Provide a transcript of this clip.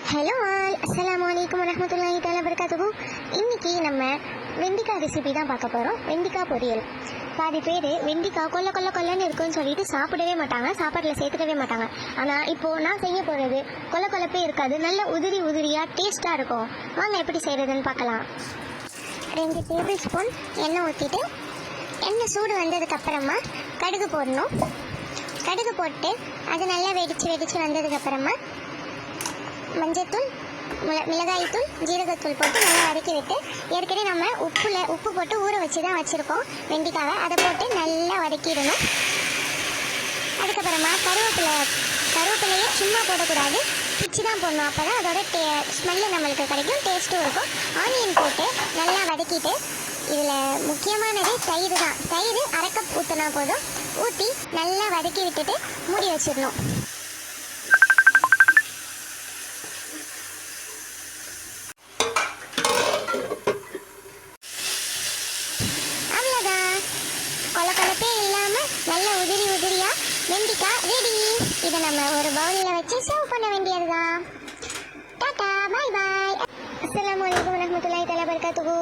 Hello all, அஸ்ஸலாமு அலைக்கும் வரஹ்மத்துல்லாஹி தஆலா பரகாத்துஹு. இன்னைக்கு நம்ம வெண்டிக்காய் ரெசிபி தான் பார்க்க போகிறோம். வெண்டிக்காய் பொரியல். பாதி பேர் வெண்டிக்காய் கொல்லன்னு இருக்குன்னு சொல்லிட்டு சாப்பிடவே மாட்டாங்க, சாப்பாட்டில் சேர்த்துக்கவே மாட்டாங்க. ஆனால் இப்போது நான் செய்ய போகிறது கொல்லப்பே இருக்காது, நல்ல உதிரியாக டேஸ்ட்டாக இருக்கும். வாங்க எப்படி செய்கிறதுன்னு பார்க்கலாம். 2 டேபிள் ஸ்பூன் எண்ணெய் ஊற்றிட்டு, எண்ணெய் சூடு வந்ததுக்கப்புறமா கடுகு போடணும். கடுகு போட்டு அது நல்லா வெடித்து வந்ததுக்கப்புறமா மஞ்சத்தூள், மிளகாய்த்தூள், ஜீரகத்தூள் போட்டு நல்லா வதக்கி விட்டு, ஏற்கனவே நம்ம உப்பு போட்டு ஊற வச்சு தான் வச்சுருக்கோம் வெண்டிக்காவை, அதை போட்டு நல்லா வதக்கிடணும். அதுக்கப்புறமா கருவேப்பிலையே சும்மா போடக்கூடாது, பிச்சு தான் போடணும். அப்போ தான் அதோட ஸ்மெல்லு நம்மளுக்கு கிடைக்கும், டேஸ்ட்டும் இருக்கும். ஆனியன் போட்டு நல்லா வதக்கிட்டு, இதில் முக்கியமானது தயிர் தான். தயிர் 1/2 கப் ஊற்றினா போதும். ஊற்றி நல்லா வதக்கி விட்டுட்டு மூடி வச்சிடணும். கொலப்பே இல்லாமல் நல்ல உதிரியாக வெண்டிக்காய் ரெடி. இதை நம்ம ஒரு பவுலில் வச்சு சர்வ் பண்ண வேண்டியது தான். டாடா, பாய் பாய். அஸ்ஸலாமு அலைக்கும் வரஹ்மத்துல்லாஹி தஆலா பரகாத்துஹு.